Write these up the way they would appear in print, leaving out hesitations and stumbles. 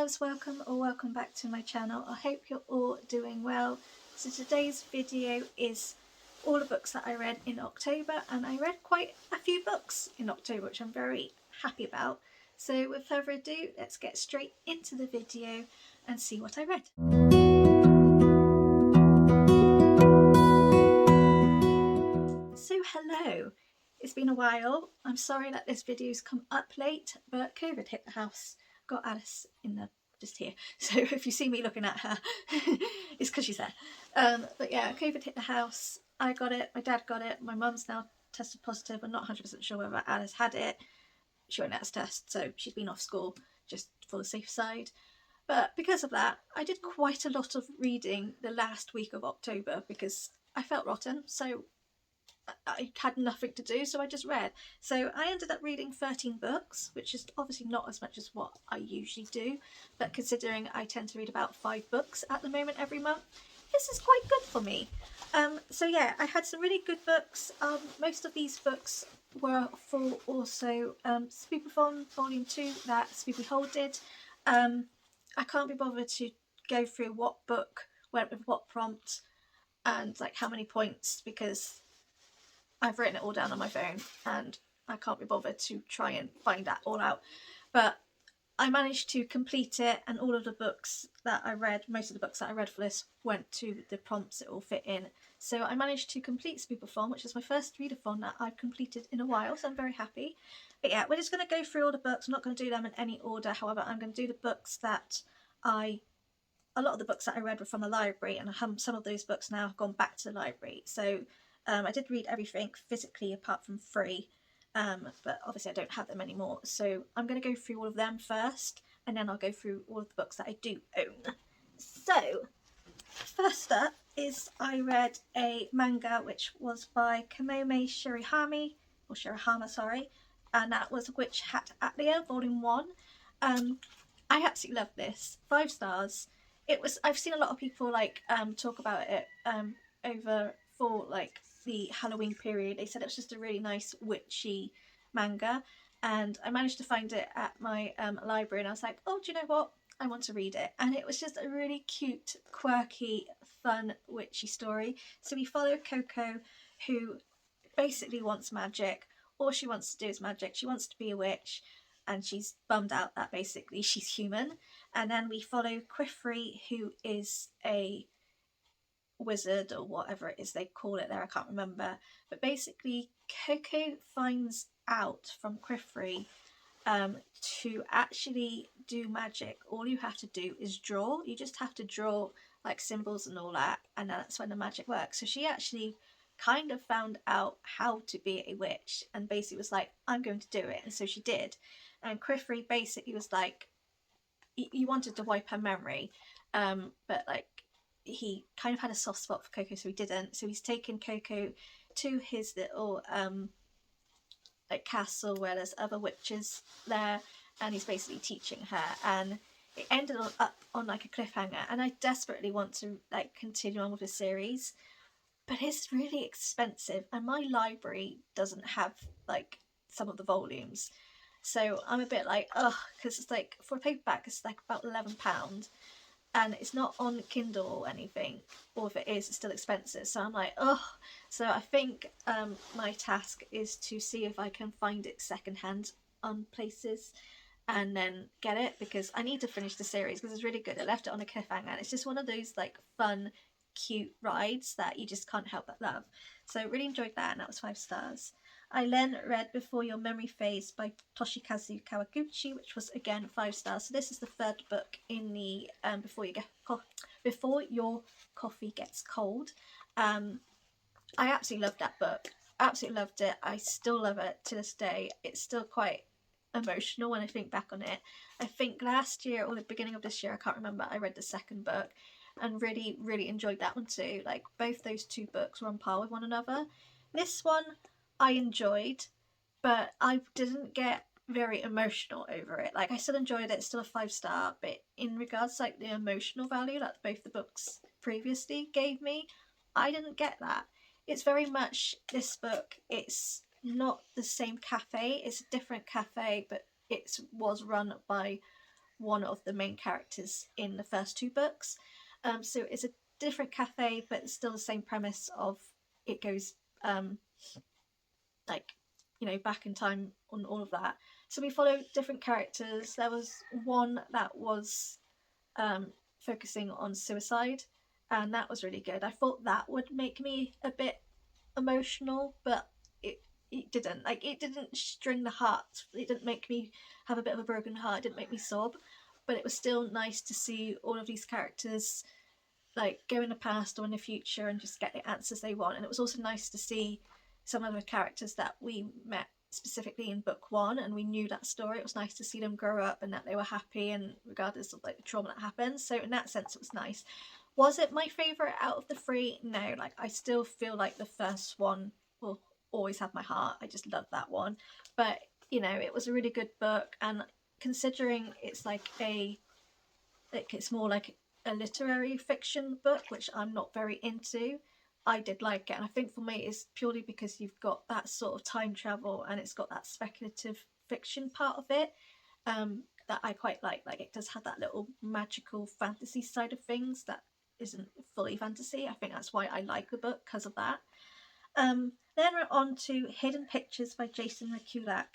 loves, welcome or welcome back to my channel. I hope you're all doing well. So today's video is all the books that I read in October, and I read quite a few books in October, which I'm very happy about. So with further ado, let's get straight into the video and see what I read. So hello, it's been a while. I'm sorry that this video's come up late, but COVID hit the house. Got Alice in the just here, so if you see me looking at her it's because she's there. But yeah, COVID hit the house. I got it, my dad got it, my mum's now tested positive. I'm not 100% sure whether Alice had it. She won't let us test, so she's been off school just for the safe side. But because of that, I did quite a lot of reading the last week of October because I felt rotten, so I had nothing to do, so I just read. So I ended up reading 13 books, which is obviously not as much as what I usually do, but considering I tend to read about 5 books at the moment every month, this is quite good for me. So yeah, I had some really good books. Most of these books were for also Spooptober Volume 2 that Spoopy Hole did. I can't be bothered to go through what book went with what prompt and like how many points, because I've written it all down on my phone and I can't be bothered to try and find that all out. But I managed to complete it, and all of the books that I read, most of the books that I read for this, went to the prompts it all fit in. So I managed to complete Spooptober, which is my first readathon that I've completed in a while, so I'm very happy. But yeah, we're just going to go through all the books. I'm not going to do them in any order, however I'm going to do the books that a lot of the books that I read were from the library, and some of those books now have gone back to the library. So I did read everything physically apart from 3, but obviously I don't have them anymore. So I'm going to go through all of them first, and then I'll go through all of the books that I do own. So first up is I read a manga which was by Kamome Shirahama, sorry, and that was Witch Hat Atelier Volume 1. I absolutely love this. 5 stars. I've seen a lot of people like talk about it over for like the Halloween period. They said it was just a really nice witchy manga, and I managed to find it at my library, and I was like, oh, do you know what, I want to read it. And it was just a really cute, quirky, fun witchy story. So we follow Coco, who basically wants magic. All she wants to do is magic. She wants to be a witch, and she's bummed out that basically she's human. And then we follow Quifrey, who is a wizard or whatever it is they call it there, I can't remember. But basically Coco finds out from Quifrey to actually do magic, all you have to do is draw. You just have to draw like symbols and all that, and that's when the magic works. So she actually kind of found out how to be a witch and basically was like, I'm going to do it. And so she did. And Quifrey basically was like, he wanted to wipe her memory, but like he kind of had a soft spot for Coco, so he didn't. So he's taken Coco to his little like castle where there's other witches there, and he's basically teaching her. And it ended up on like a cliffhanger, and I desperately want to like continue on with the series, but it's really expensive, and my library doesn't have like some of the volumes. So I'm a bit like, oh, because it's like for a paperback it's like about £11, and it's not on Kindle or anything, or if it is, it's still expensive. So I'm like, oh. So I think my task is to see if I can find it secondhand on places and then get it, because I need to finish the series because it's really good. I left it on a cliffhanger, and it's just one of those like fun, cute rides that you just can't help but love. So I really enjoyed that, and that was 5 stars. I then read Before Your Memory Fades by Toshikazu Kawaguchi, which was again 5 stars. So this is the 3rd book in the Before Your Coffee Gets Cold. I absolutely loved that book. Absolutely loved it. I still love it to this day. It's still quite emotional when I think back on it. I think last year or the beginning of this year, I can't remember, I read the 2nd book and really, really enjoyed that one too. Like both those 2 books were on par with one another. This one I enjoyed, but I didn't get very emotional over it. Like I still enjoyed it, it's still a 5 star, but in regards to like the emotional value that both the books previously gave me, I didn't get that. It's very much this book, it's not the same cafe, it's a different cafe, but it was run by one of the main characters in the first two books. So it's a different cafe, but it's still the same premise of it goes like, you know, back in time on all of that. So we follow different characters. There was one that was focusing on suicide, and that was really good. I thought that would make me a bit emotional, but it didn't. Like, it didn't string the heart. It didn't make me have a bit of a broken heart. It didn't make me sob, but it was still nice to see all of these characters like go in the past or in the future and just get the answers they want. And it was also nice to see some of the characters that we met specifically in book one, and we knew that story. It was nice to see them grow up and that they were happy, and regardless of like the trauma that happened. So in that sense, it was nice. Was it my favorite out of the three? No. Like, I still feel like the first one will always have my heart. I just love that one. But you know, it was a really good book, and considering it's it's more like a literary fiction book, which I'm not very into, I did like it. And I think for me it's purely because you've got that sort of time travel and it's got that speculative fiction part of it, that I quite like. Like, it does have that little magical fantasy side of things that isn't fully fantasy. I think that's why I like the book, because of that. Then we're on to Hidden Pictures by Jason Rekulak,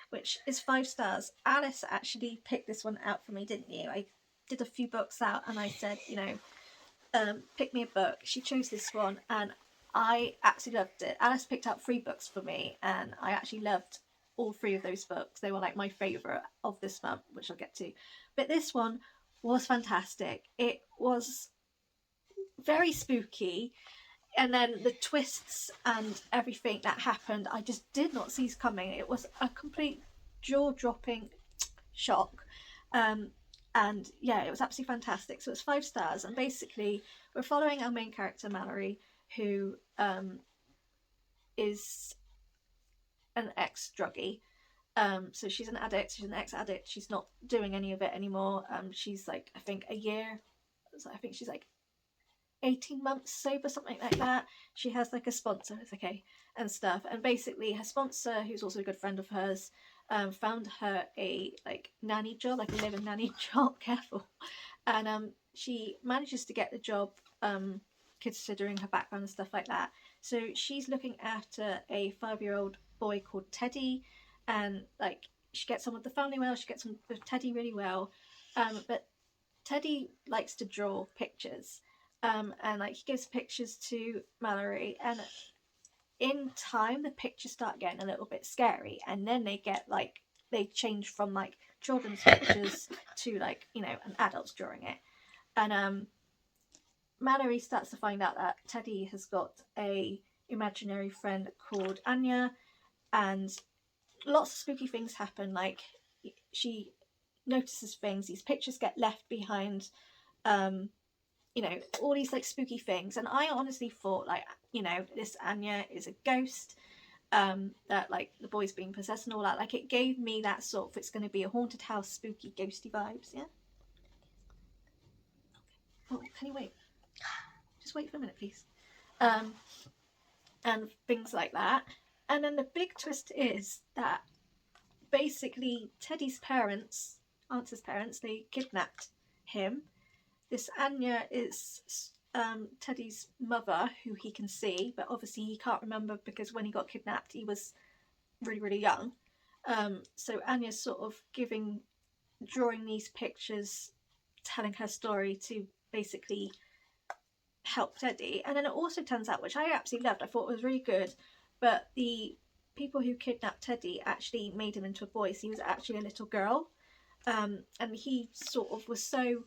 which is 5 stars. Alice actually picked this one out for me, didn't you? I did a few books out and I said, you know, pick me a book. She chose this one and I absolutely loved it. Alice picked out 3 books for me and I actually loved all 3 of those books. They were like my favourite of this month, which I'll get to. But this one was fantastic. It was very spooky, and then the twists and everything that happened, I just did not see coming. It was a complete jaw-dropping shock. And yeah, it was absolutely fantastic. So it's 5 stars, and basically we're following our main character Mallory, who is an ex-druggie. So she's an addict, she's an ex-addict, she's not doing any of it anymore. She's like, I think a year, I think she's like 18 months sober, something like that. She has like a sponsor, it's okay, and stuff. And basically her sponsor, who's also a good friend of hers, found her a like nanny job, like a live-in nanny job, careful. And she manages to get the job, considering her background and stuff like that. So she's looking after a 5-year-old boy called Teddy, and like she gets on with the family well, she gets on with Teddy really well. But Teddy likes to draw pictures. And like he gives pictures to Mallory, and in time the pictures start getting a little bit scary, and then they get like, they change from like children's pictures to like, you know, an adult's drawing it. And Mallory starts to find out that Teddy has got a imaginary friend called Anya, and lots of spooky things happen. Like, she notices things, these pictures get left behind, you know, all these like spooky things. And I honestly thought, like, you know, this Anya is a ghost, that like the boy's being possessed and all that. Like, it gave me that sort of, it's going to be a haunted house, spooky, ghosty vibes. Yeah. Oh, can you wait? Just wait for a minute, please. And things like that. And then the big twist is that basically Teddy's parents, Aunt's parents, they kidnapped him. This Anya is Teddy's mother, who he can see, but obviously he can't remember because when he got kidnapped he was really, really young. So Anya's sort of drawing these pictures, telling her story to basically help Teddy. And then it also turns out, which I absolutely loved, I thought it was really good, but the people who kidnapped Teddy actually made him into a boy, so he was actually a little girl. And he sort of was so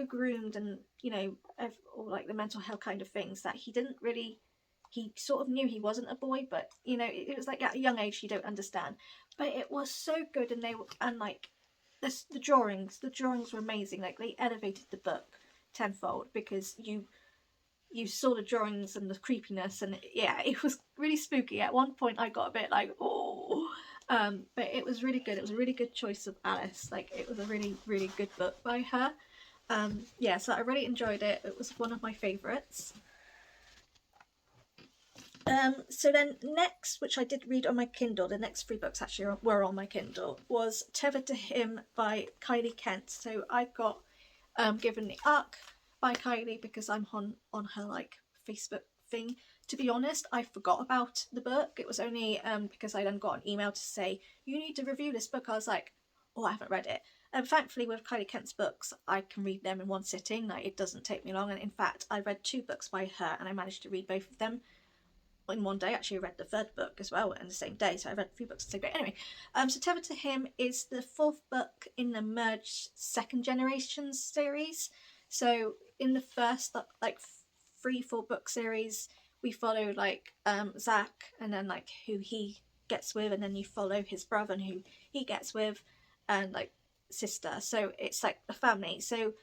groomed, and you know, or like the mental health kind of things, that he didn't really, he sort of knew he wasn't a boy, but you know, it was like at a young age you don't understand. But it was so good, and like the drawings were amazing. Like, they elevated the book tenfold because you saw the drawings and the creepiness, and yeah, it was really spooky. At one point I got a bit like, oh. But it was really good. It was a really good choice of Alice. Like, it was a really, really good book by her. Yeah, so I really enjoyed it. It was one of my favourites. So then next, which I did read on my Kindle, the next 3 books actually were on my Kindle, was Tethered to Him by Kylie Kent. So I got given the arc by Kylie because I'm on her like Facebook thing. To be honest, I forgot about the book. It was only because I then got an email to say, you need to review this book. I was like, oh, I haven't read it. And thankfully with Kylie Kent's books, I can read them in one sitting. Like, it doesn't take me long. And in fact, I read 2 books by her and I managed to read both of them in one day. Actually, I read the 3rd book as well in the same day, so I read 3 books in the same day. Anyway, so Tethered to Him is the 4th book in the Merge Second Generation series. So in the first like 3-4 book series, we follow like Zach, and then like who he gets with, and then you follow his brother and who he gets with, and like sister. So it's like a family. So,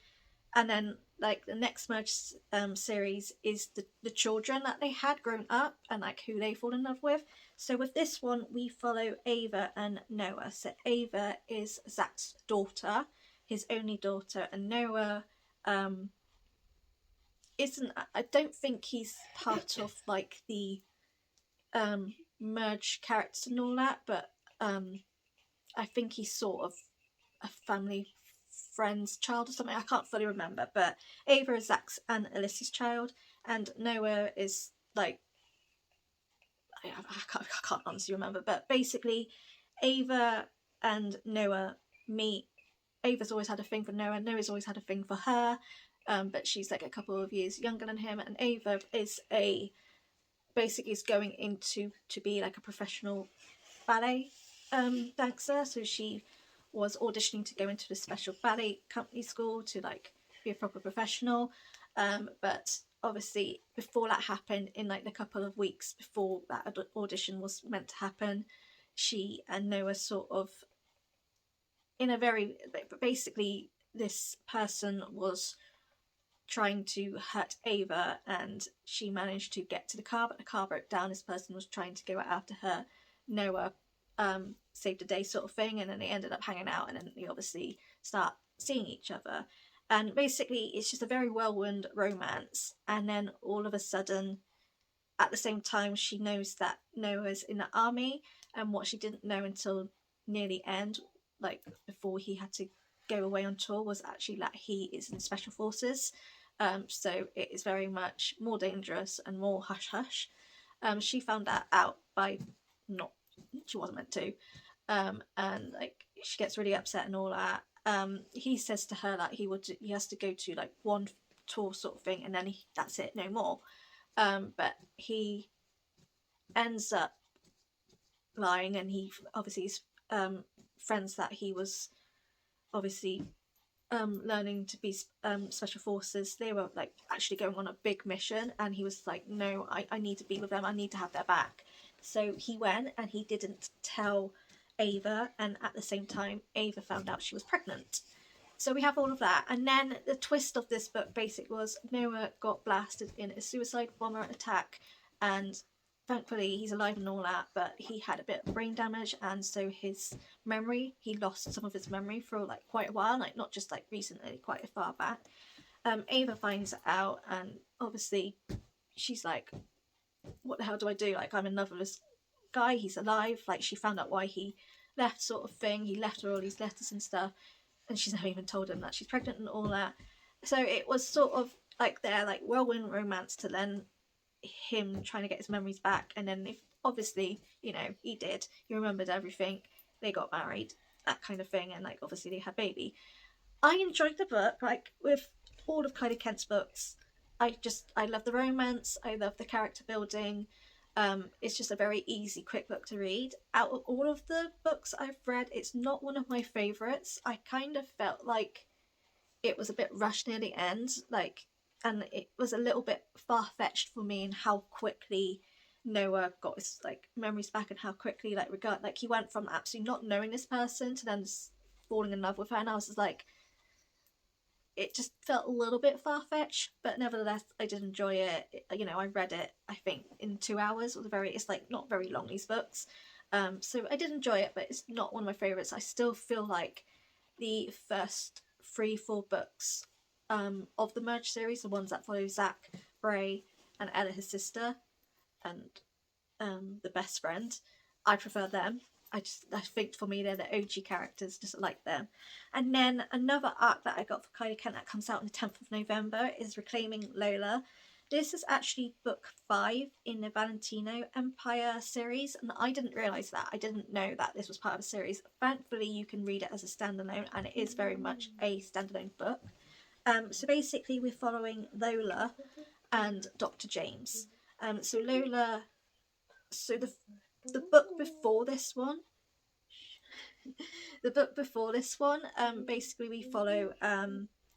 and then like the next merge series is the children that they had grown up and like who they fall in love with. So with this one we follow Ava and Noah. So Ava is Zach's daughter, his only daughter, and Noah isn't, I don't think he's part of like the merge characters and all that, but I think he's sort of a family friend's child or something. I can't fully remember, but Ava is Zach's and Alyssa's child, and Noah is like, I can't honestly remember, but basically Ava and Noah meet. Ava's always had a thing for Noah, Noah's always had a thing for her, but she's like a couple of years younger than him, and Ava is basically is going into to be like a professional ballet dancer. So she was auditioning to go into the special ballet company school to like be a proper professional, but obviously before that happened, in like the couple of weeks before that audition was meant to happen, she and Noah sort of in a very, basically this person was trying to hurt Ava, and she managed to get to the car, but the car broke down. This person was trying to go after her. Noah saved the day sort of thing, and then they ended up hanging out, and then they obviously start seeing each other. And basically it's just a very whirlwind romance, and then all of a sudden at the same time she knows that Noah's in the army, and what she didn't know until near the end, like before he had to go away on tour, was actually that he is in special forces. So it is very much more dangerous and more hush hush. She found that out by not, she wasn't meant to, and like she gets really upset and all that. He says to her that he has to go to like one tour sort of thing, and then that's it, no more. But he ends up lying, and he obviously his friends that he was obviously learning to be special forces, they were like actually going on a big mission, and he was like, no, I need to be with them, I need to have their back. So he went, and he didn't tell Ava, and at the same time Ava found out she was pregnant. So we have all of that, and then the twist of this book basically was Noah got blasted in a suicide bomber attack, and thankfully he's alive and all that, but he had a bit of brain damage, and so his memory, he lost some of his memory for like quite a while, like not just like recently, quite a far back. Ava finds out, and obviously she's like, what the hell do I do? Like, I'm in love with this guy, he's alive. Like, she found out why he left sort of thing. He left her all these letters and stuff, and she's never even told him that she's pregnant and all that. So it was sort of like their like whirlwind romance to then him trying to get his memories back, and then if obviously, you know, he did, he remembered everything, they got married, that kind of thing, and like obviously they had baby. I enjoyed the book, like with all of Kylie Kent's books. I love the romance, I love the character building. It's just a very easy, quick book to read. Out of all of the books I've read, it's not one of my favourites. I kind of felt like it was a bit rushed near the end, like, and it was a little bit far-fetched for me in how quickly Noah got his like memories back, and how quickly like he went from absolutely not knowing this person to then falling in love with her, and I was just like, it just felt a little bit far-fetched, but nevertheless I did enjoy it. You know, I read it I think in 2 hours. It's like not very long, these books, so I did enjoy it, but it's not one of my favourites. I still feel like the first 3-4 books of the Merge series, the ones that follow Zach, Bray and Ella, his sister, and the best friend. I prefer them. I think for me they're the OG characters, just like them. And then another arc that I got for Kylie Kent that comes out on the 10th of November is Reclaiming Lola. This is actually book 5 in the Valentino Empire series, and I didn't realise that. I didn't know that this was part of a series. Thankfully, you can read it as a standalone, and it is very much a standalone book. So basically, we're following Lola and Dr. James. So Lola, so the book before this one, basically we follow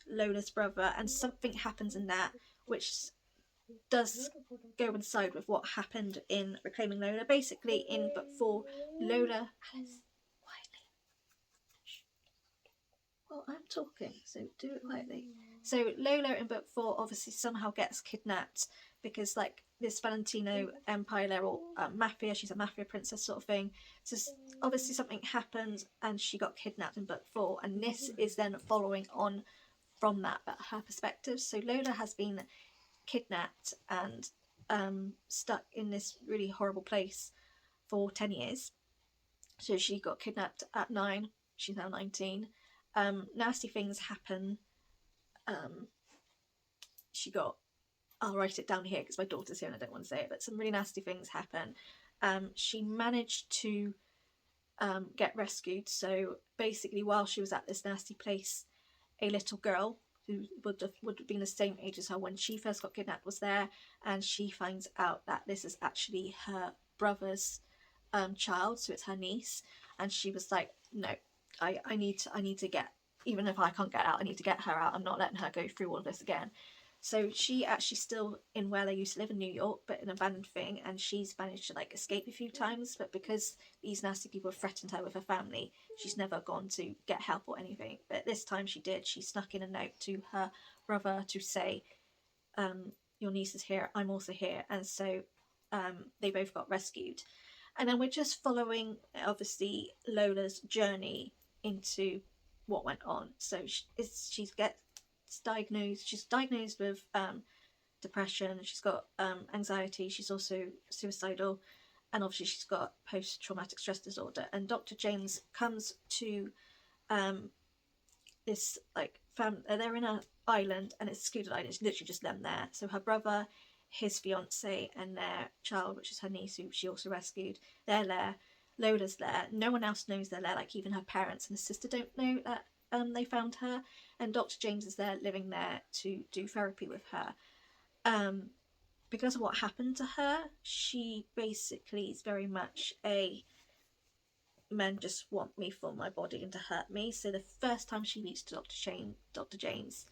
Lola's brother, and something happens in that which does coincide with what happened in Reclaiming Lola. Basically, in book 4, Lola. Alice, quietly. Well, I'm talking, so do it quietly. So Lola in book 4 obviously somehow gets kidnapped because, like, this Valentino Empire, they're all mafia. She's a mafia princess sort of thing. So obviously something happened and she got kidnapped in book 4, and this is then following on from that, but her perspective. So Lola has been kidnapped and stuck in this really horrible place for 10 years. So she got kidnapped at 9. She's now 19. Nasty things happen. She got, I'll write it down here because my daughter's here and I don't want to say it, but some really nasty things happen. She managed to get rescued. So basically, while she was at this nasty place, a little girl who would have been the same age as her when she first got kidnapped was there, and she finds out that this is actually her brother's child, so it's her niece, and she was like, no, I need to get, even if I can't get out, I need to get her out. I'm not letting her go through all of this again. So she actually still in where they used to live in New York, but an abandoned thing, and she's managed to like escape a few times, but because these nasty people have threatened her with her family, she's never gone to get help or anything. But this time she did. She snuck in a note to her brother to say, your niece is here, I'm also here. And so they both got rescued. And then we're just following, obviously, Lola's journey into what went on. So she's diagnosed with depression. She's got anxiety. She's also suicidal, and obviously she's got post-traumatic stress disorder. And Dr. James comes to this like they're in an island, and it's a secluded island. It's literally just them there. So her brother, his fiance, and their child, which is her niece, who she also rescued, they're there. Lola's there. No one else knows they're there. Like even her parents and her sister don't know that they found her. And Dr. James is there, living there to do therapy with her. Because of what happened to her, she basically is very much a men just want me for my body and to hurt me. So the first time she meets Dr. James,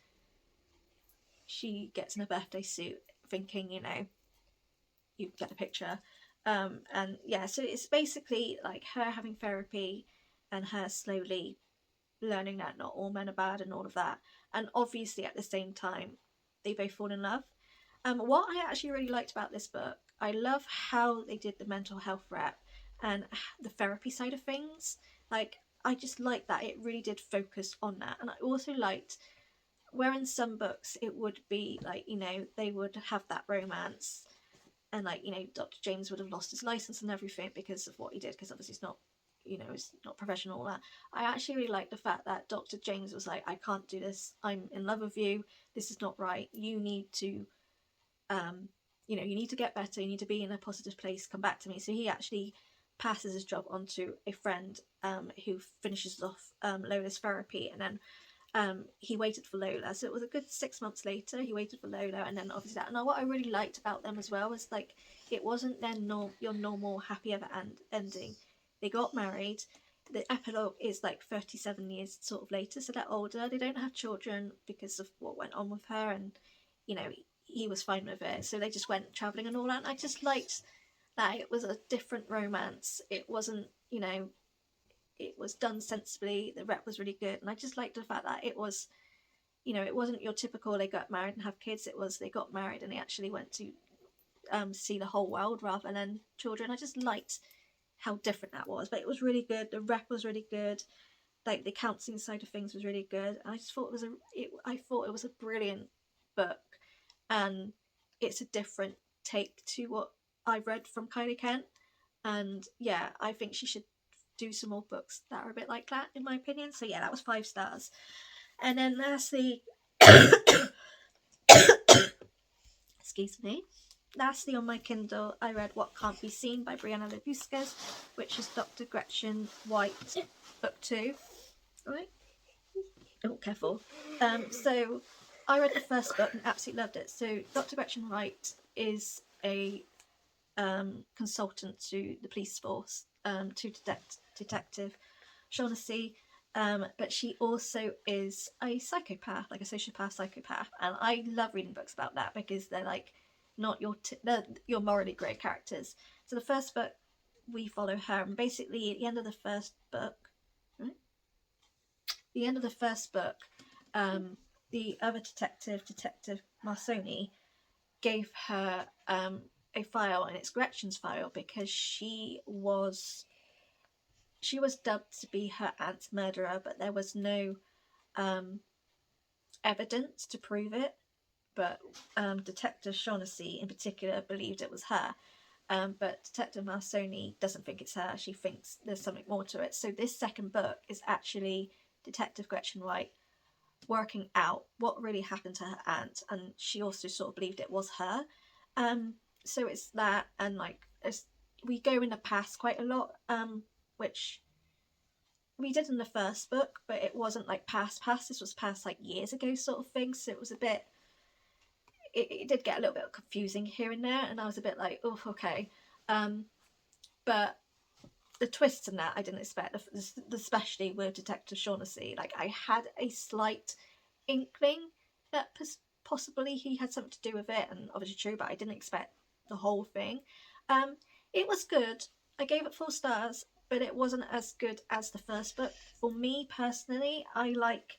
she gets in a birthday suit, thinking, you know, you get the picture. And yeah, so it's basically like her having therapy and her slowly learning that not all men are bad and all of that. And obviously at the same time, they both fall in love. What I actually really liked about this book, I love how they did the mental health rep and the therapy side of things. Like, I just liked that it really did focus on that. And I also liked where in some books it would be like, you know, they would have that romance and like, you know, Dr. James would have lost his license and everything because of what he did, because obviously it's not, you know, it's not professional, all that. I actually really like the fact that Dr. James was like, I can't do this, I'm in love with you, this is not right, you need to you know, you need to get better, you need to be in a positive place, come back to me. So he actually passes his job on to a friend who finishes off Lola's therapy, and then he waited for Lola. So it was a good 6 months later, he waited for Lola, and then obviously that. And what I really liked about them as well was like, it wasn't their your normal happy ever ending. They got married. The epilogue is like 37 years sort of later, so they're older. They don't have children because of what went on with her, and you know, he was fine with it. So they just went travelling and all that. And I just liked that it was a different romance. It wasn't, you know, it was done sensibly. The rep was really good. And I just liked the fact that it was, you know, it wasn't your typical they got married and have kids. It was they got married and they actually went to see the whole world rather than children. I just liked how different that was. But it was really good. The rep was really good. Like the counselling side of things was really good. And I just thought I thought it was a brilliant book. And it's a different take to what I've read from Kylie Kent, and yeah, I think she should do some more books that are a bit like that, in my opinion. So yeah, that was 5 stars. And then lastly, excuse me, lastly on my Kindle, I read What Can't Be Seen by Brianna Labuskas, which is Dr. Gretchen White, book 2. Right? Oh, careful. So I read the first book and absolutely loved it. So Dr. Gretchen White is a consultant to the police force, to Detective Shaughnessy, but she also is a psychopath, like a sociopath psychopath, and I love reading books about that because they're like not they're your morally grey characters. So the first book, we follow her, and basically at the end of the first book, right? The end of the first book, the other Detective Marsoni, gave her a file, and it's Gretchen's file, because she was dubbed to be her aunt's murderer, but there was no evidence to prove it. But Detective Shaughnessy in particular believed it was her. But Detective Marsoni doesn't think it's her. She thinks there's something more to it. So this second book is actually Detective Gretchen White working out what really happened to her aunt, and she also sort of believed it was her. So it's that, and like we go in the past quite a lot, which we did in the first book, but it wasn't like past. This was past like years ago sort of thing. So it was a bit. It did get a little bit confusing here and there, and I was a bit like, oh, okay. But the twists in that I didn't expect, especially with Detective Shaughnessy. Like I had a slight inkling that possibly he had something to do with it, and obviously true, but I didn't expect the whole thing. It was good. I gave it 4 stars, but it wasn't as good as the first book. For me personally, I like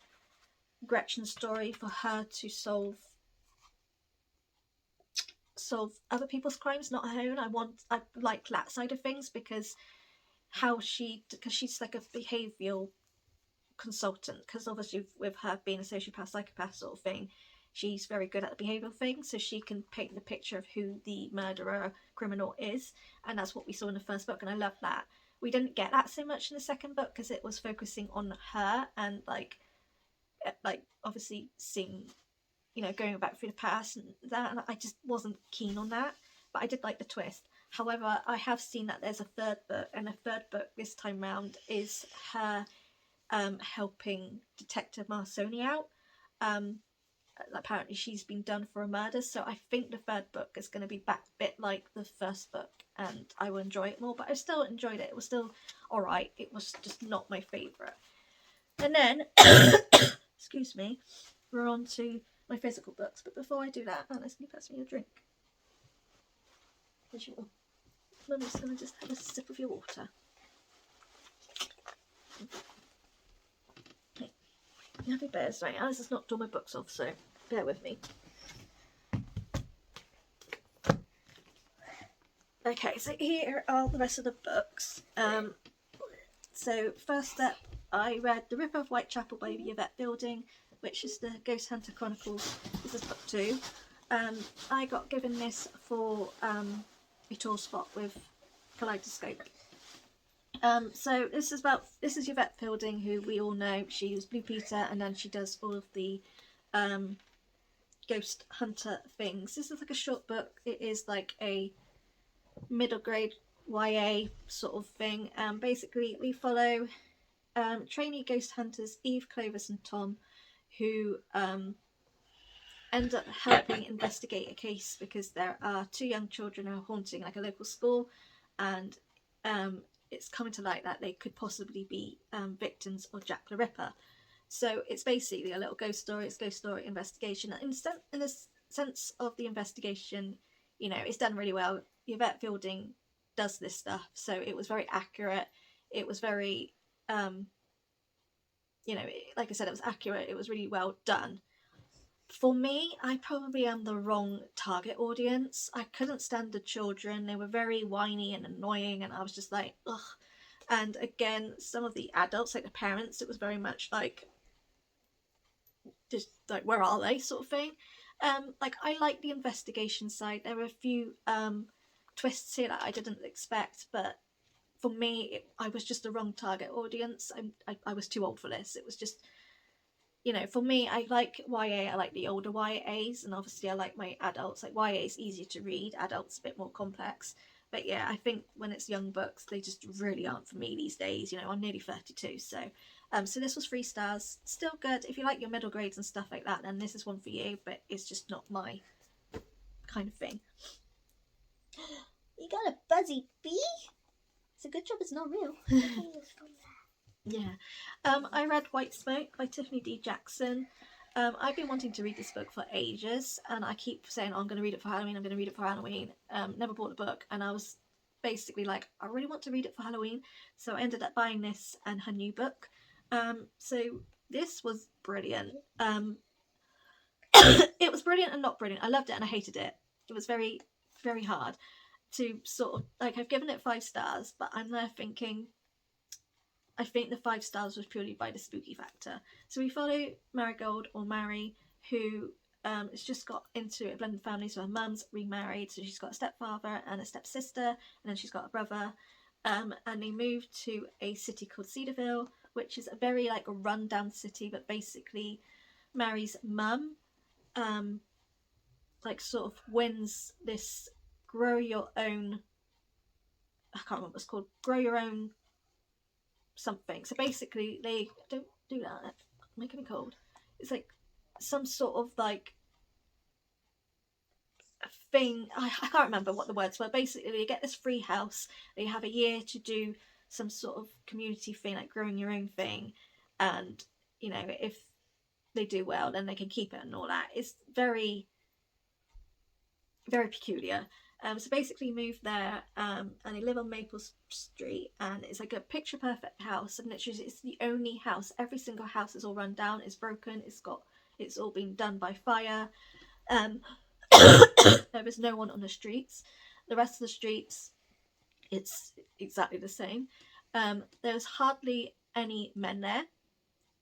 Gretchen's story for her to solve other people's crimes, not her own. I like that side of things, because she's like a behavioural consultant, because obviously with her being a sociopath psychopath sort of thing, she's very good at the behavioural thing, so she can paint the picture of who the murderer criminal is, and that's what we saw in the first book, and I love that. We didn't get that so much in the second book because it was focusing on her, and like obviously seeing, going back through the past and that, and I just wasn't keen on that, but I did like the twist. However, I have seen that there's a third book, and the third book this time round is her helping Detective Marsoni out. Apparently she's been done for a murder, so I think the third book is going to be back a bit like the first book, and I will enjoy it more, but I still enjoyed it. It was still alright. It was just not my favourite. And then, excuse me, we're on to my physical books, but before I do that, Alice, can you pass me a drink? As you will. Mummy's going to just have a sip of your water. Okay. Happy bears, right? Alice has knocked all my books off, so bear with me. Okay, so here are the rest of the books. So first up, I read The Ripper of Whitechapel by Yvette Fielding, which is the Ghost Hunter Chronicles. This is book 2. I got given this for a tour spot with Kaleidoscope. So this is Yvette Fielding, who we all know. She was Blue Peter, and then she does all of the Ghost Hunter things. This is like a short book. It is like a middle grade YA sort of thing. Basically, we follow trainee ghost hunters Eve, Clovis, and Tom, who end up helping investigate a case because there are 2 young children who are haunting like a local school, and it's coming to light that they could possibly be victims of Jack the Ripper. So it's basically a little ghost story. It's ghost story investigation. In the sense of the investigation, it's done really well. Yvette Fielding does this stuff, so it was very accurate. It was very, like I said, it was accurate. It was really well done. For me, I probably am the wrong target audience. I couldn't stand the children. They were very whiny and annoying, and I was just like, ugh. And again, some of the adults, like the parents, it was very much like, just like, where are they, sort of thing. Like, I like the investigation side. There were a few twists here that I didn't expect, but for me, I was just the wrong target audience. I was too old for this. It was just, you know, for me, I like YA, I like the older YAs, and obviously I like my adults. Like YA is easier to read, adults a bit more complex. But yeah, I think when it's young books, they just really aren't for me these days. You know, I'm nearly 32, so this was 3 stars. Still good. If you like your middle grades and stuff like that, then this is one for you, but it's just not my kind of thing. You got a buzzy bee? It's a good job it's not real. Yeah. I read White Smoke by Tiffany D. Jackson. I've been wanting to read this book for ages, and I keep saying, oh, I'm going to read it for Halloween, I'm going to read it for Halloween. Never bought the book, and I was basically like, I really want to read it for Halloween, so I ended up buying this and her new book. So this was brilliant. It was brilliant and not brilliant. I loved it and I hated it. It was very, very hard to sort of, like, I've given it 5 stars, but I'm there thinking, I think the 5 stars was purely by the spooky factor. So we follow Marigold, or Mary, who has just got into a blended family. So her mum's remarried, so she's got a stepfather and a stepsister, and then she's got a brother. And they moved to a city called Cedarville, which is a very like a rundown city, but basically Mary's mum like sort of wins this grow your own, I can't remember what it's called, grow your own something. So basically they don't do that, making me cold. It's like some sort of like a thing, I can't remember what the words were. Basically they get this free house, they have a year to do some sort of community thing, like growing your own thing, and you know, if they do well then they can keep it and all that. It's very, very peculiar. So basically moved there, and they live on Maple Street, and it's like a picture perfect house, and literally it's the only house. Every single house is all run down, it's broken, it's all been done by fire. There is no one on the streets. The rest of the streets, it's exactly the same. There's hardly any men there.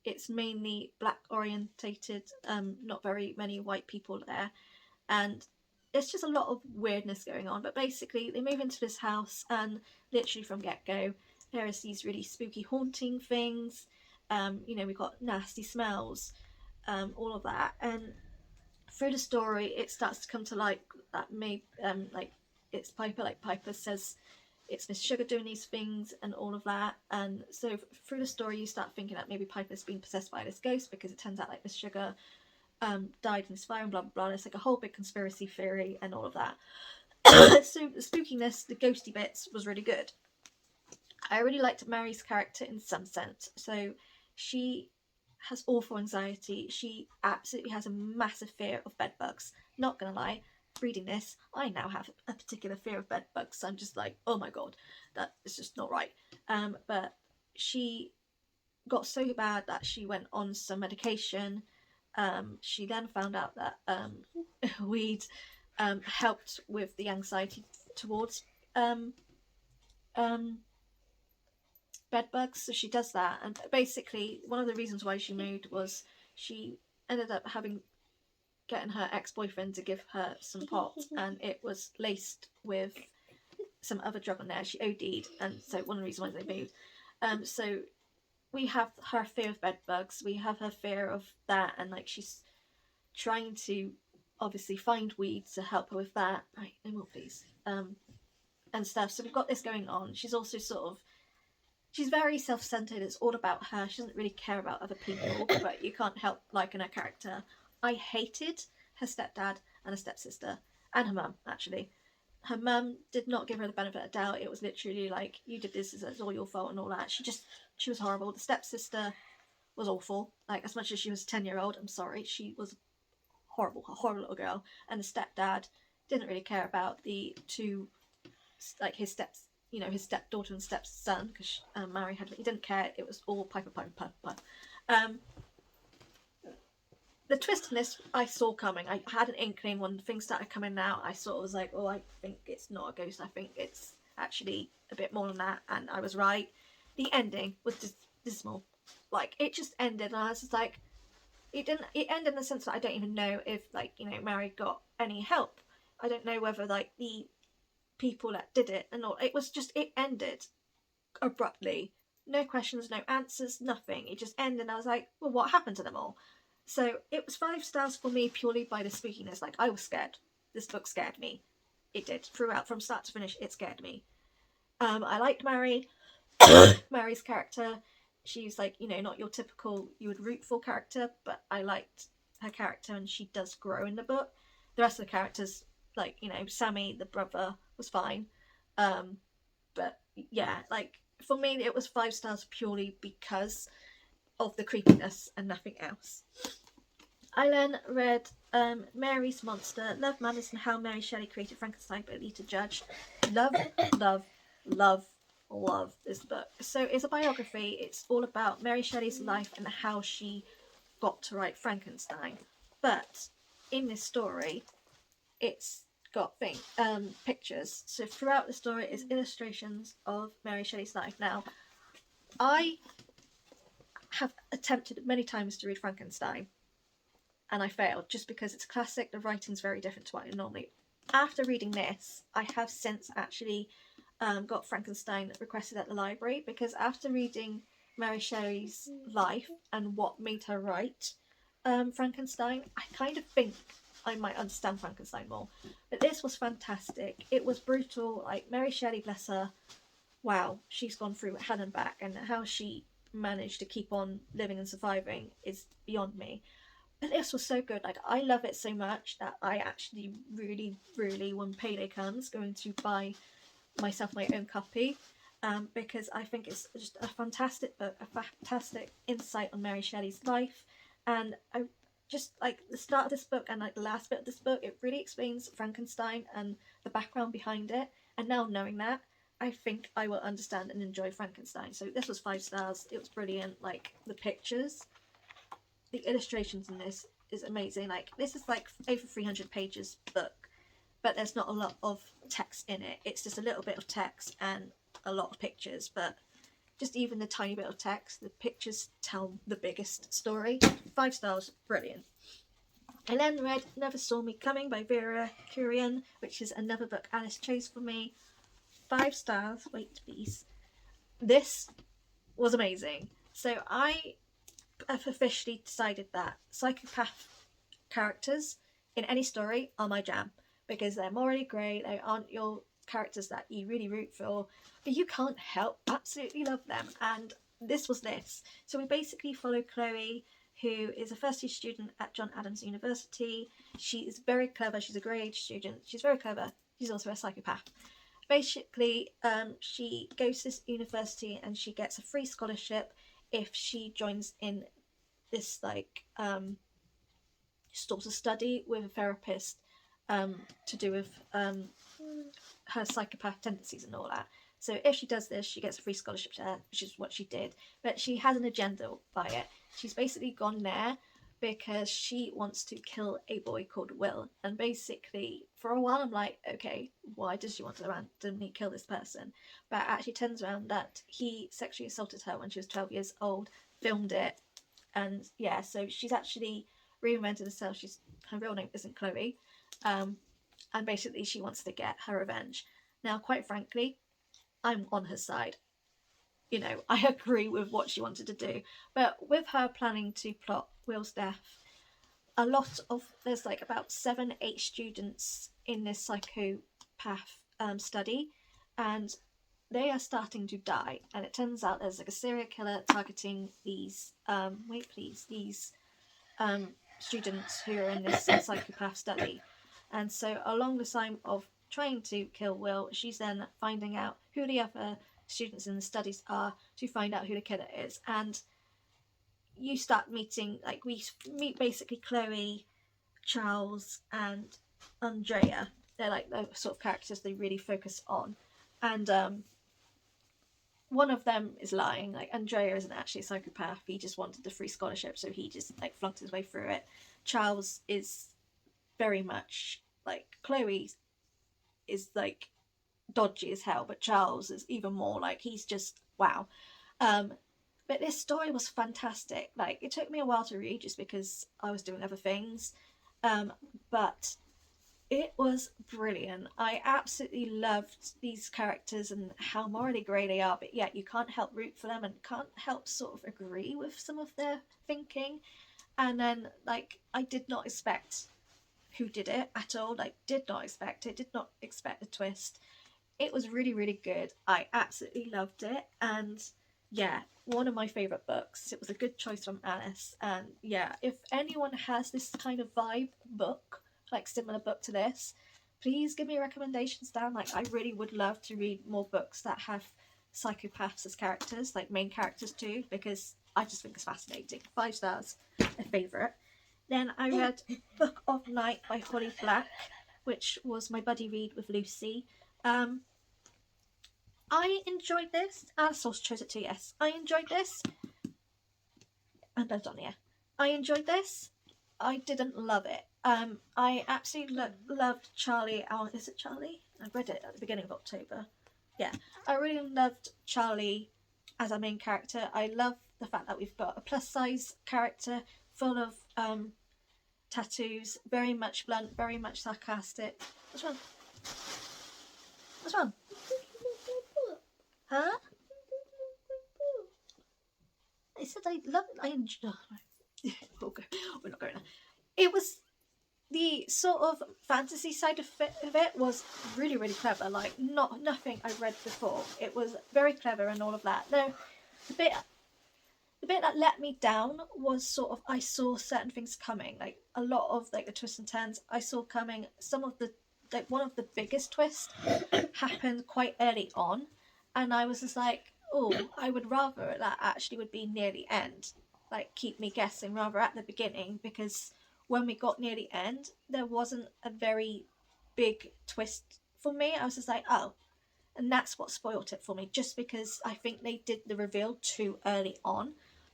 It's mainly black orientated, not very many white people there, and it's just a lot of weirdness going on. But basically they move into this house, and literally from get-go there is these really spooky haunting things. You know, we've got nasty smells, all of that, and through the story it starts to come to light that maybe like it's Piper, like Piper says it's Miss Sugar doing these things and all of that. And so through the story you start thinking that maybe Piper's been possessed by this ghost, because it turns out like Miss Sugar died in this fire and blah blah blah. It's like a whole big conspiracy theory and all of that. So the spookiness, the ghosty bits was really good. I really liked Mary's character in some sense. So she has awful anxiety. She absolutely has a massive fear of bed bugs. Not gonna lie, reading this, I now have a particular fear of bed bugs. So I'm just like, oh my god, that is just not right. But she got so bad that she went on some medication. She then found out that weed helped with the anxiety towards bed bugs, so she does that. And basically one of the reasons why she moved was she ended up getting her ex-boyfriend to give her some pot, and it was laced with some other drug on there. She OD'd, and so one of the reasons why they moved. So we have her fear of bed bugs, we have her fear of that, and like she's trying to obviously find weed to help her with that. Right, no more please. And stuff. So we've got this going on. She's also sort of, she's very self-centered. It's all about her. She doesn't really care about other people, but you can't help liking her character. I hated her stepdad and her stepsister, and her mum actually. Her mum did not give her the benefit of the doubt. It was literally like, you did this, it's all your fault and all that. She was horrible. The stepsister was awful. Like, as much as she was a 10-year-old, I'm sorry, she was horrible, a horrible little girl. And the stepdad didn't really care about the two, like his stepdaughter and stepson, because Mary had, he didn't care. It was all Piper. The twist in this I saw coming. I had an inkling when things started coming out. I sort of was like, oh, I think it's not a ghost. I think it's actually a bit more than that. And I was right. The ending was just dismal. Like, it just ended, and I was just like, it ended in the sense that I don't even know if, like, you know, Mary got any help. I don't know whether, like, the people that did it and all. It was just, it ended abruptly. No questions, no answers, nothing. It just ended and I was like, well, what happened to them all? So it was 5 stars for me purely by the spookiness. Like, I was scared. This book scared me. It did. Throughout, from start to finish, it scared me. I liked Mary. Mary's character. She's like, you know, not your typical you would root for character, but I liked her character and she does grow in the book. The rest of the characters, like, you know, Sammy, the brother, was fine. But yeah, like, for me, it was 5 stars purely because of the creepiness and nothing else. I then read Mary's Monster, Love, Madness, and How Mary Shelley Created Frankenstein by Lita Judge. Love, love, love, love this book. So it's a biography. It's all about Mary Shelley's life and how she got to write Frankenstein. But in this story, it's got pictures. So throughout the story is illustrations of Mary Shelley's life. Now, I have attempted many times to read Frankenstein and I failed just because it's classic. The writing's very different to what I normally. After reading this, I have since actually got Frankenstein requested at the library, because after reading Mary Shelley's life and what made her write Frankenstein, I kind of think I might understand Frankenstein more. But this was fantastic. It was brutal. Like, Mary Shelley, bless her, wow, she's gone through hell and back, and how she managed to keep on living and surviving is beyond me. But this was so good. Like, I love it so much that I actually really, really, when payday comes, going to buy myself my own copy, because I think it's just a fantastic book, a fantastic insight on Mary Shelley's life. And I just like the start of this book and like the last bit of this book, it really explains Frankenstein and the background behind it. And now knowing that, I think I will understand and enjoy Frankenstein. So this was 5 stars. It was brilliant. Like, the pictures, the illustrations in this is amazing. Like, this is like over 300 pages book, but there's not a lot of text in it. It's just a little bit of text and a lot of pictures, but just even the tiny bit of text, the pictures tell the biggest story. 5 stars, brilliant. I then read Never Saw Me Coming by Vera Kurian, which is another book Alice chose for me. 5 stars, wait please. This was amazing. So I have officially decided that psychopath characters in any story are my jam, because they're morally grey, they aren't your characters that you really root for, but you can't help absolutely love them, and this was this. So we basically follow Chloe, who is a first year student at John Adams University. She is very clever, she's a grey age student, she's very clever, she's also a psychopath. Basically, she goes to this university and she gets a free scholarship if she joins in this like sort of study with a therapist to do with her psychopath tendencies and all that. So if she does this, she gets a free scholarship there, which is what she did. But she has an agenda by it. She's basically gone there because she wants to kill a boy called Will. And basically, for a while I'm like, okay, why does she want to randomly kill this person? But it actually turns around that he sexually assaulted her when she was 12 years old, filmed it, and yeah, so she's actually reinvented herself. Her real name isn't Chloe, and basically she wants to get her revenge. Now, quite frankly, I'm on her side. You know, I agree with what she wanted to do, but with her planning to plot Will's death, there's like about 7-8 students in this psychopath study, and they are starting to die, and it turns out there's like a serial killer targeting these students who are in this psychopath study. And so along the time of trying to kill Will, she's then finding out who the other students in the studies are to find out who the killer is. And you start meeting, like, we meet basically Chloe, Charles, and Andrea. They're like the sort of characters they really focus on. And one of them is lying. Like, Andrea isn't actually a psychopath. He just wanted the free scholarship, so he just like flunked his way through it. Charles is very much like Chloe is like dodgy as hell, but Charles is even more like, he's just wow. But this story was fantastic. Like, it took me a while to read just because I was doing other things. But It was brilliant. I absolutely loved these characters and how morally grey they are, but yet you can't help root for them and can't help sort of agree with some of their thinking. And then, like, I did not expect who did it at all. Like, did not expect it, did not expect the twist. It was really, really good. I absolutely loved it. And yeah, one of my favourite books. It was a good choice from Alice. And yeah, if anyone has this kind of vibe book, like similar book to this, please give me recommendations down. Like, I really would love to read more books that have psychopaths as characters, like main characters too, because I just think it's fascinating. 5 stars, a favourite. Then I read Book of Night by Holly Black, which was my buddy read with Lucy. I enjoyed this. Alice also chose it too, yes. I enjoyed this. And I've done, yeah. I enjoyed this. I didn't love it. I absolutely loved Charlie. Oh, is it Charlie? I read it at the beginning of October. Yeah. I really loved Charlie as our main character. I love the fact that we've got a plus size character full of tattoos, very much blunt, very much sarcastic. What's wrong? What's wrong? Huh? I said I love it. I enjoy. We're not going there. It was the sort of fantasy side of it was really, really clever. Like, nothing I read before. It was very clever and all of that. Though the bit that let me down was sort of, I saw certain things coming. Like, a lot of like the twists and turns I saw coming. Some of the, like, one of the biggest twists happened quite early on, and I was just like, oh, I would rather that actually would be near the end, like keep me guessing rather at the beginning, because when we got near the end, there wasn't a very big twist for me. I was just like, oh, and that's what spoilt it for me, just because I think they did the reveal too early on,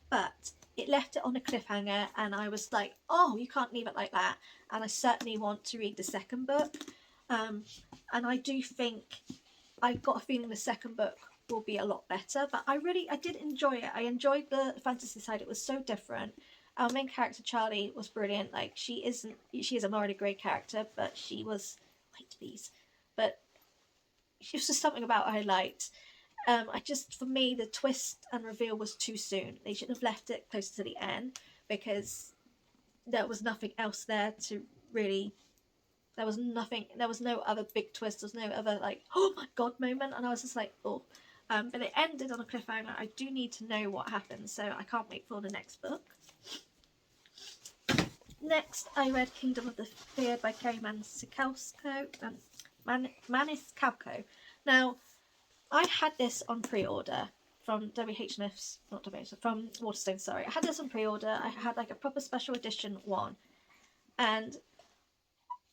but it left it on a cliffhanger, and I was like, oh, you can't leave it like that. And I certainly want to read the second book, and I do think, I got a feeling the second book will be a lot better. But I did enjoy it. I enjoyed the fantasy side. It was so different. Our main character Charlie was brilliant. Like, she is a morally great character, but she was, wait please, but she was just something about her I liked. For me, the twist and reveal was too soon. They should have left it closer to the end, because there was nothing else there to really, there was no other big twist, there was no other like, oh my god moment, and I was just like, oh. But it ended on a cliffhanger. I do need to know what happens, so I can't wait for the next book. Next, I read Kingdom of the Feared by Kerry Maniscalco. Now, I had this on pre-order from from Waterstone, sorry. I had this on pre-order. I had like a proper special edition one. And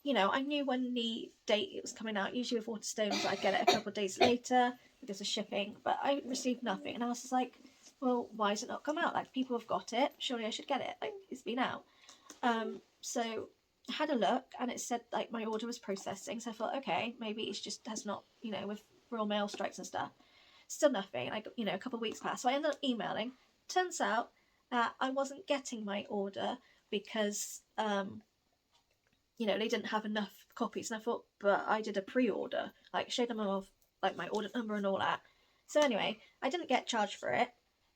you know, I knew when the date it was coming out. Usually with Waterstones, I get it a couple of days later because of shipping, but I received nothing. And I was just like, well, why has it not come out? Like, people have got it. Surely I should get it. Like, it's been out. So I had a look, and it said, like, my order was processing. So I thought, okay, maybe it's just has not, you know, with Royal Mail strikes and stuff. Still nothing. Like, you know, a couple of weeks passed. So I ended up emailing. Turns out that I wasn't getting my order because you know, they didn't have enough copies. And I thought, but I did a pre-order, like showed them off, like my order number and all that. So anyway, I didn't get charged for it,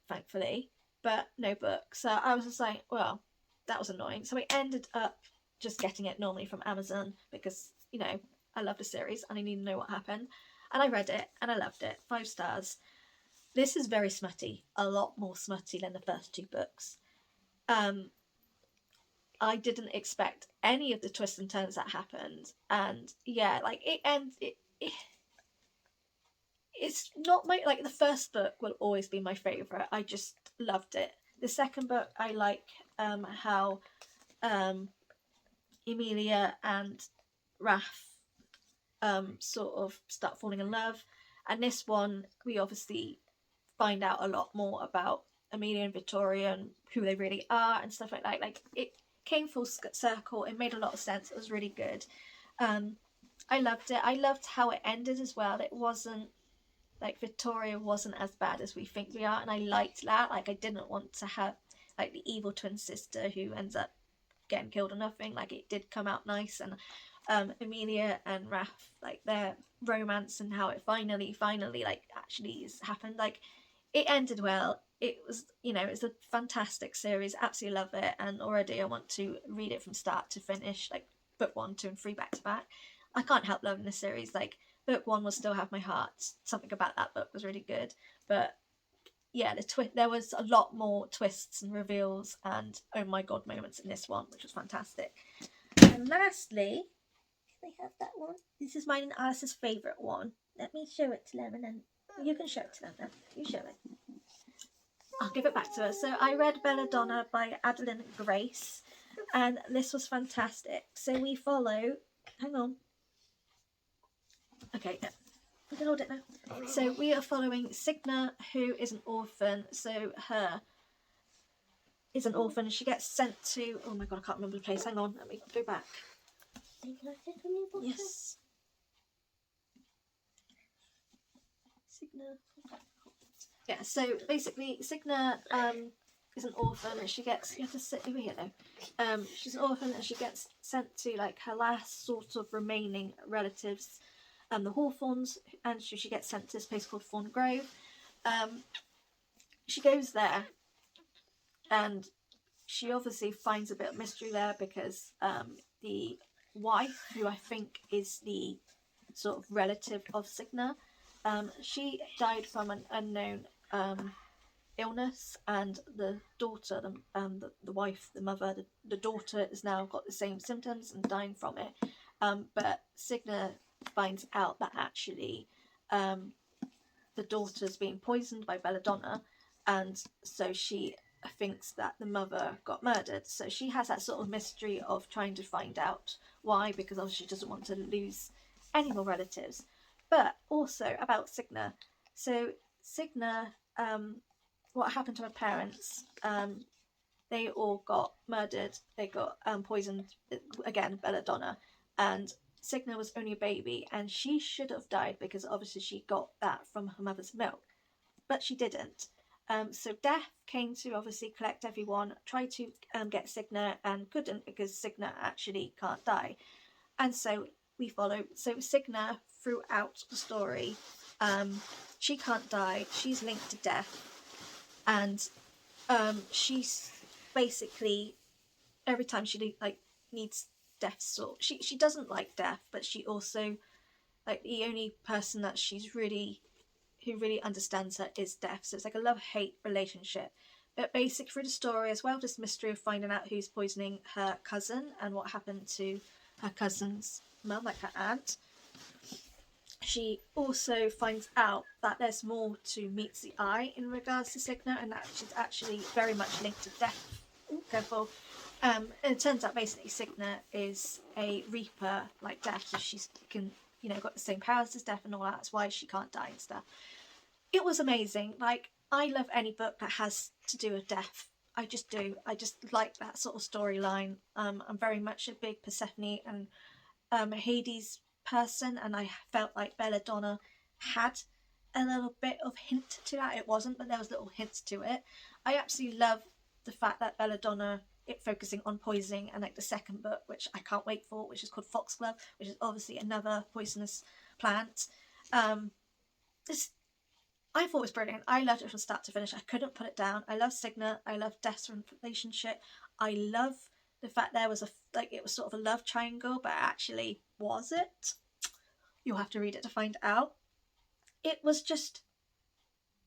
thankfully, but no book. So I was just like, well, that was annoying. So I ended up just getting it normally from Amazon because, you know, I love the series and I need to know what happened. And I read it and I loved it. 5 stars. This is very smutty, a lot more smutty than the first 2 books. I didn't expect any of the twists and turns that happened, and yeah, like it's not my, like, the first book will always be my favorite. I just loved it. The second book, I like how Emilia and Raph sort of start falling in love, and this one we obviously find out a lot more about Amelia and Victoria and who they really are and stuff like that. Like, it came full circle. It made a lot of sense. It was really good. I loved it. I loved how it ended as well. It wasn't like, Victoria wasn't as bad as we think we are, and I liked that. Like, I didn't want to have like the evil twin sister who ends up getting killed or nothing. Like, it did come out nice, and Amelia and Raph, like their romance and how it finally like actually has happened. Like it ended well. It was, you know, it's a fantastic series. Absolutely love it, and already I want to read it from start to finish, like book 1, 2, and 3 back to back. I can't help loving this series. Like book 1 will still have my heart. Something about that book was really good, but yeah, there was a lot more twists and reveals and oh my god moments in this one, which was fantastic. And lastly, can I have that one? This is mine and Alice's favourite one. Let me show it to them, and then you can show it to them. Then you show it. I'll give it back to her. So I read Belladonna by Adeline Grace, and this was fantastic. So we follow. Hang on. Okay, yeah. I can hold it now. So we are following Signa, who is an orphan. So her is an orphan. She gets sent to. Oh my god, I can't remember the place. Hang on, let me go back. Yes. Signa. Yeah. So basically, Signa is an orphan, and she gets. You have to sit over here though. She's an orphan, and she gets sent to like her last sort of remaining relatives, the Hawthorns, and she gets sent to this place called Thorn Grove. She goes there, and she obviously finds a bit of mystery there because the wife, who I think is the sort of relative of Signa, she died from an unknown illness, and the daughter, the wife, the mother, the daughter has now got the same symptoms and dying from it. But Signa finds out that actually the daughter's being poisoned by Belladonna, and so she thinks that the mother got murdered. So she has that sort of mystery of trying to find out why, because obviously she doesn't want to lose any more relatives. But also about Signa. So Signa, what happened to her parents? They all got murdered. They got poisoned again, Belladonna, and Signa was only a baby, and she should have died because obviously she got that from her mother's milk, but she didn't. So Death came to obviously collect everyone, tried to get Signa and couldn't because Signa actually can't die. And so we follow. So Signa throughout the story, she can't die. She's linked to Death, and she's basically every time she like needs Death's sort. She doesn't like Death, but she also like the only person that she's really who really understands her is Death. So it's like a love-hate relationship. But basic through the story as well, this mystery of finding out who's poisoning her cousin and what happened to her cousin's mum, like her aunt. She also finds out that there's more to Meets the Eye in regards to Signa, and that she's actually very much linked to Death. Ooh, careful. And it turns out basically Signa is a Reaper like Death, so she's got the same powers as Death and all that. That's why she can't die and stuff. It was amazing. Like, I love any book that has to do with Death. I just do. I just like that sort of storyline. I'm very much a big Persephone and Hades person, and I felt like Belladonna had a little bit of hint to that. It wasn't, but there was little hints to it. I absolutely love the fact that Belladonna, it focusing on poisoning, and like the second book, which I can't wait for, which is called Foxglove, which is obviously another poisonous plant. I thought it was brilliant. I loved it from start to finish. I couldn't put it down. I love Signa. I love Death's relationship. I love the fact there was it was sort of a love triangle, but actually was it? You'll have to read it to find out. It was just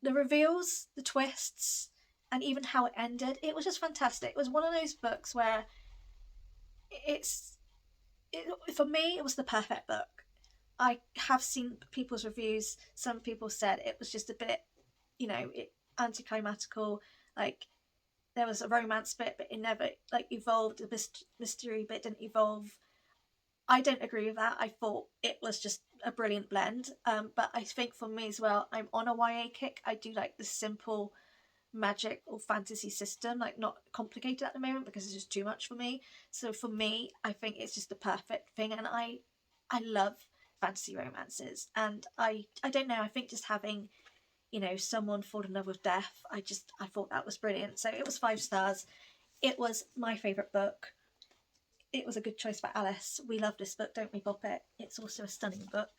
the reveals, the twists, and even how it ended. It was just fantastic. It was one of those books where for me, it was the perfect book. I have seen people's reviews. Some people said it was just a bit, anticlimactical. Like, there was a romance bit, but it never evolved. The mystery bit didn't evolve. I don't agree with that. I thought it was just a brilliant blend. But I think for me as well, I'm on a YA kick. I do like the simple magic or fantasy system, like not complicated at the moment because it's just too much for me. So for me, I think it's just the perfect thing, and I love fantasy romances, and I don't know, I think just having someone fall in love with Death, I thought that was brilliant. So it was 5 stars. It was my favourite book. it was a good choice by Alice. We love this book, don't we, Poppet? It's also a stunning book.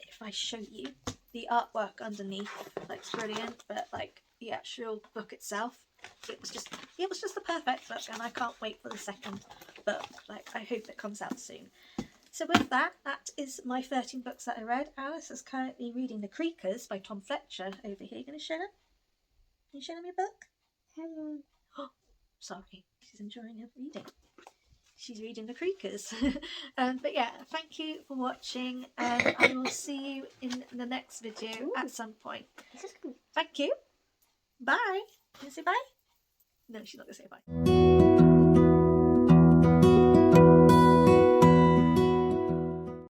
If I show you the artwork underneath, looks brilliant, but like the actual book itself, it was just the perfect book, and I can't wait for the second book. Like, I hope it comes out soon. So with that, that is my 13 books that I read. Alice is currently reading The Creakers by Tom Fletcher over here. Gonna show them? Can you show them your book? Hello. Oh, sorry, she's enjoying her reading. She's reading The Creakers. But yeah, thank you for watching, and I will see you in the next video at some point. Thank you. Bye. Can you say bye? No, she's not going to say bye.